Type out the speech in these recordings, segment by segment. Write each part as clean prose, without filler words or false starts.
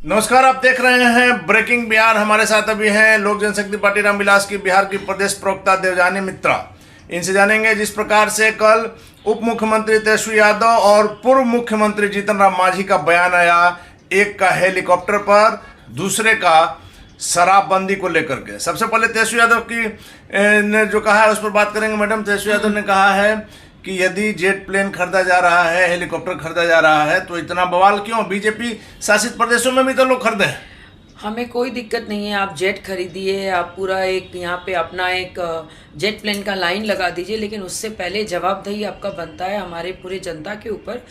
नमस्कार, आप देख रहे हैं ब्रेकिंग बिहार। हमारे साथ अभी हैं लोक जनशक्ति पार्टी रामविलास की बिहार की प्रदेश प्रवक्ता देवजानी मित्रा। इनसे जानेंगे जिस प्रकार से कल उप मुख्यमंत्री तेजस्वी यादव और पूर्व मुख्यमंत्री जीतन राम मांझी का बयान आया, एक का हेलीकॉप्टर पर, दूसरे का शराबबंदी को लेकर के। सबसे पहले तेजस्वी यादव की ने जो कहा है उस पर बात करेंगे। मैडम, तेजस्वी यादव ने कहा है कि यदि जेट प्लेन खरीदा जा रहा है, हेलीकॉप्टर खरीदा जा रहा है, तो इतना बवाल क्यों? बीजेपी शासित प्रदेशों में भी तो लोग खरीदे। हमें कोई दिक्कत नहीं है, आप जेट खरीदिए, आप पूरा एक यहाँ पे अपना एक जेट प्लेन का लाइन लगा दीजिए, लेकिन उससे पहले जवाबदेही आपका बनता है हमारे पूरे जनता के ऊपर,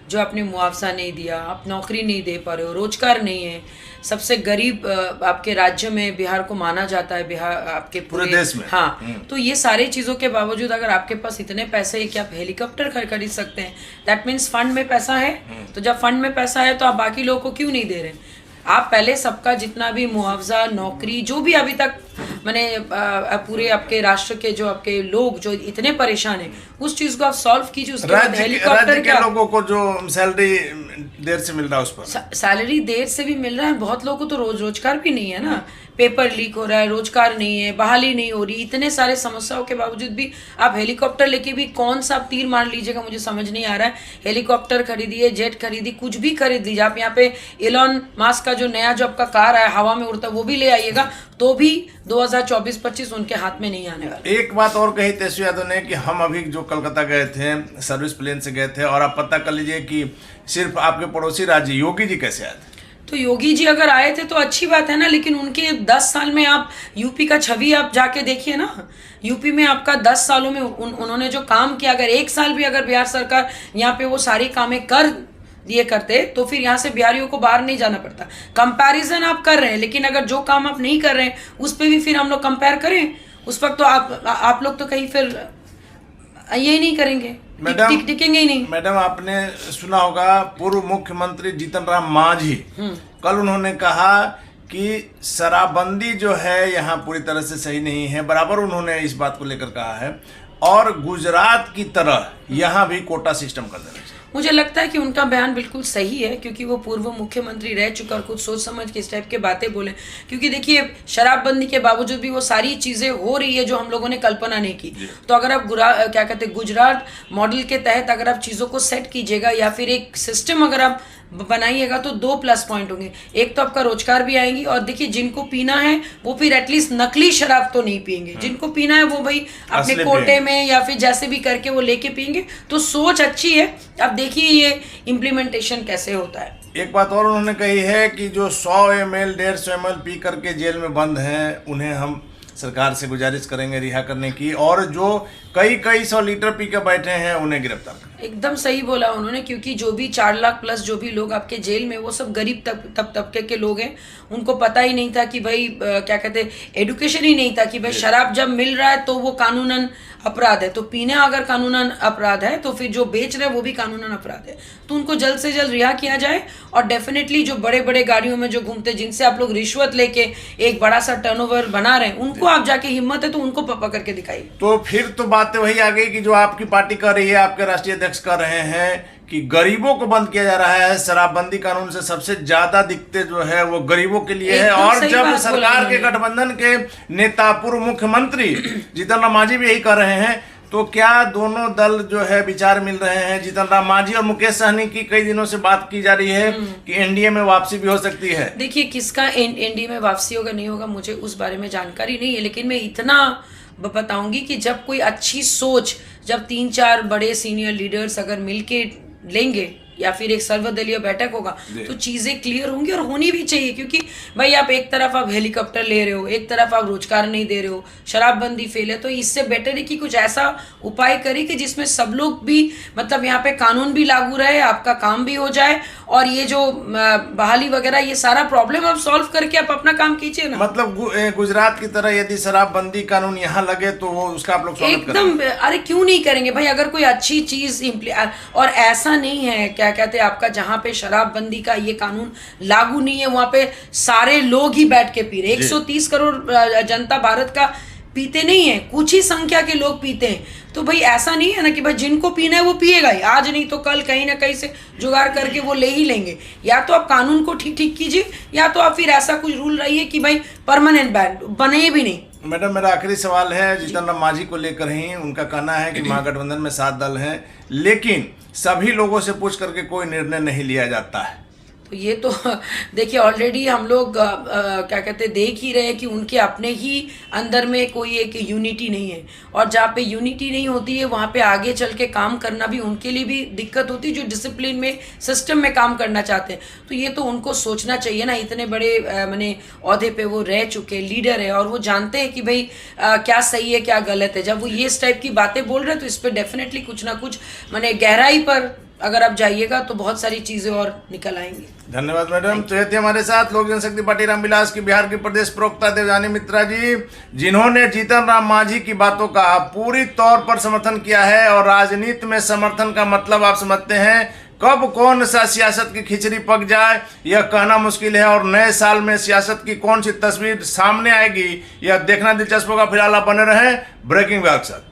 जो आपने मुआवजा नहीं दिया, आप नौकरी नहीं दे पा रहे हो, रोजगार नहीं है। सबसे गरीब आपके राज्य में बिहार को माना जाता है, बिहार आपके पूरे देश में। हाँ, तो ये सारे चीज़ों के बावजूद अगर आपके पास इतने पैसे है कि आप हेलीकॉप्टर खरीद सकते हैं, दैट मीन्स फंड में पैसा है। तो जब फंड में पैसा है तो आप बाकी लोगों को क्यों नहीं दे रहे? आप पहले सबका जितना भी मुआवजा, नौकरी, जो भी अभी तक मैंने पूरे आपके राष्ट्र के जो आपके लोग जो इतने परेशान हैं, उस चीज को आप सॉल्व कीजिए। उसके बाद हेलीकॉप्टर के लोगों को जो सैलरी देर से मिल रहा है उस पर सैलरी देर से भी मिल रहा है। बहुत लोगों को तो रोजगार भी नहीं है ना, पेपर लीक हो रहा है, रोजगार नहीं है, बहाली नहीं हो रही, इतने सारे समस्याओं के बावजूद भी आप हेलीकॉप्टर लेके भी कौन सा आप तीर मार लीजिएगा, मुझे समझ नहीं आ रहा है। हेलीकॉप्टर खरीदिए, जेट खरीदी, कुछ भी खरीद लीजिए। आप यहाँ पे एलॉन मस्क का जो नया जो आपका कार है हवा में उड़ता, वो भी ले आइएगा, तो भी 2024-25 उनके हाथ में नहीं आने वाला। एक बात और कही तेजस्वी यादव ने कि हम अभी जो कलकत्ता गए थे, सर्विस प्लेन से गए थे, और आप पता कर लीजिए कि सिर्फ आपके पड़ोसी राज्य योगी जी कैसे आए थे। तो योगी जी अगर आए थे तो अच्छी बात है ना, लेकिन उनके 10 साल में आप यूपी का छवि आप जाके देखिए ना। यूपी में आपका 10 सालों में उन्होंने जो काम किया, अगर एक साल भी अगर बिहार सरकार यहाँ पे वो सारी कामें कर दिए करते तो फिर यहाँ से बिहारियों को बाहर नहीं जाना पड़ता। कंपैरिजन आप कर रहे हैं, लेकिन अगर जो काम आप नहीं कर रहे हैं उस पर भी फिर हम लोग कंपेयर करें, उस वक्त तो आप लोग तो कहीं फिर ये नहीं करेंगे, टिकेंगे ही नहीं। मैडम, आपने सुना होगा पूर्व मुख्यमंत्री जीतन राम मांझी कल उन्होंने कहा कि शराबबंदी जो है यहाँ पूरी तरह से सही नहीं है, बराबर उन्होंने इस बात को लेकर कहा है, और गुजरात की तरह यहाँ भी कोटा सिस्टम कर देना चाहिए। मुझे लगता है कि उनका बयान बिल्कुल सही है, क्योंकि वो पूर्व मुख्यमंत्री रह चुका और कुछ सोच समझ के इस टाइप के बातें बोले। क्योंकि देखिए, शराबबंदी के बावजूद भी वो सारी चीज़ें हो रही है जो हम लोगों ने कल्पना नहीं की। तो अगर आप क्या कहते हैं, गुजरात मॉडल के तहत अगर आप चीज़ों को सेट कीजिएगा या फिर एक सिस्टम अगर आप बनाइएगा तो 2 प्लस पॉइंट होंगे। एक तो आपका रोजगार भी आएंगी, और देखिए जिनको पीना है वो फिर एटलीस्ट नकली शराब तो नहीं पियेंगे। जिनको पीना है वो भाई अपने कोटे में या फिर जैसे भी करके वो लेके पियेंगे। तो सोच अच्छी है, अब देखिए ये इम्प्लीमेंटेशन कैसे होता है। एक बात और उन्होंने कही है कि जो 100 ml 150 ml पी करके जेल में बंद हैं, उन्हें हम सरकार से गुजारिश करेंगे रिहा करने की, और जो कई 100 लीटर पी के बैठे हैं उन्हें गिरफ्तार करें। एकदम सही बोला उन्होंने, क्योंकि जो भी 4 लाख प्लस जो भी लोग आपके जेल में, वो सब गरीब तबके के लोग हैं। उनको पता ही नहीं था कि भाई क्या कहते हैं, एडुकेशन ही नहीं था कि भाई शराब जब मिल रहा है तो वो कानूनन अपराध है, तो पीना अगर कानूनन अपराध है तो फिर जो बेच रहे हैं वो भी कानूनन अपराध है। तो उनको जल्द से जल्द रिहा किया जाए, और डेफिनेटली जो बड़े बड़े गाड़ियों में जो घूमते, जिनसे आप लोग रिश्वत लेके एक बड़ा सा टर्नओवर बना रहे हैं, उनको आप जाके हिम्मत है तो उनको पकड़ के दिखाइए। तो फिर तो बात वही आ गई कि जो आपकी पार्टी कर रही है, आपके राष्ट्रीय अध्यक्ष कर रहे हैं कि गरीबों को बंद किया जा रहा है। शराबबंदी कानून से सबसे ज्यादा दिक्कतें जो है वो गरीबों के लिए है, और जब सरकार के गठबंधन के नेता पूर्व मुख्यमंत्री जीतन राम मांझी भी यही कर रहे हैं, तो क्या दोनों दल जो है विचार मिल रहे हैं? जीतन राम मांझी और मुकेश सहनी की कई दिनों से बात की जा रही है कि एनडीए में वापसी भी हो सकती है। देखिए, किसका एनडीए में वापसी होगा नहीं होगा मुझे उस बारे में जानकारी नहीं है, लेकिन मैं इतना बताऊंगी कि जब कोई अच्छी सोच, जब 3-4 बड़े सीनियर लीडर्स अगर मिलके लेंगे या फिर एक सर्वदलीय बैठक होगा तो चीजें क्लियर होंगी, और होनी भी चाहिए। क्योंकि भाई आप एक तरफ आप हेलीकॉप्टर ले रहे हो, एक तरफ आप रोजगार नहीं दे रहे हो, शराबबंदी फेल है, तो इससे बेटर है कि कुछ ऐसा उपाय करें कि जिसमें सब लोग भी, मतलब यहाँ पे कानून भी लागू रहे, आपका काम भी हो जाए, और ये जो बहाली वगैरह ये सारा प्रॉब्लम आप सॉल्व करके आप अपना काम कीजिए ना। मतलब गुजरात की तरह यदि शराबबंदी कानून यहाँ लगे तो वो उसका आप लोग स्वागत एकदम, अरे क्यों नहीं करेंगे भाई, अगर कोई अच्छी चीज और ऐसा नहीं है क्या कहते हैं आपका, जहाँ पे शराबबंदी का ये कानून लागू नहीं है वहां पे सारे लोग ही बैठ के पी रहे। 130 करोड़ जनता भारत का पीते नहीं है, कुछ ही संख्या के लोग पीते हैं। तो भाई ऐसा नहीं है ना कि भाई जिनको पीना है वो पिएगा ही, आज नहीं तो कल कहीं ना कहीं से जुगाड़ करके वो ले ही लेंगे। या तो आप कानून को ठीक कीजिए, या तो आप फिर ऐसा कुछ रूल रहिए कि भाई परमानेंट बैन बने भी नहीं। मैडम, मेरा आखिरी सवाल है जीतन राम मांझी को लेकर ही। उनका कहना है कि महागठबंधन में 7 दल हैं, लेकिन सभी लोगों से पूछ करके कोई निर्णय नहीं लिया जाता है। तो ये तो देखिए ऑलरेडी हम लोग क्या कहते हैं देख ही रहे हैं कि उनके अपने ही अंदर में कोई एक यूनिटी नहीं है, और जहाँ पे यूनिटी नहीं होती है वहाँ पे आगे चल के काम करना भी उनके लिए भी दिक्कत होती है, जो डिसिप्लिन में सिस्टम में काम करना चाहते हैं। तो ये तो उनको सोचना चाहिए ना, इतने बड़े मैंने ओहदे पे वो रह चुके लीडर है और वो जानते हैं कि भाई क्या सही है क्या गलत है। जब वो ये इस टाइप की बातें बोल रहे हैं तो इस पर डेफिनेटली कुछ ना कुछ मैंने गहराई पर अगर आप जाइएगा तो बहुत सारी चीजें और निकल आएंगी। धन्यवाद मैडम। तो ये थे हमारे साथ लोक जनशक्ति पार्टी रामविलास की बिहार की प्रदेश प्रवक्ता देवजानी मित्रा जी, जिन्होंने जीतन राम मांझी की बातों का पूरी तौर पर समर्थन किया है। और राजनीति में समर्थन का मतलब आप समझते हैं, कब कौन सा सियासत की खिचड़ी पक जाए यह कहना मुश्किल है, और नए साल में सियासत की कौन सी तस्वीर सामने आएगी यह देखना दिलचस्प होगा। फिलहाल आप बने रहें ब्रेकिंग बिहार के साथ।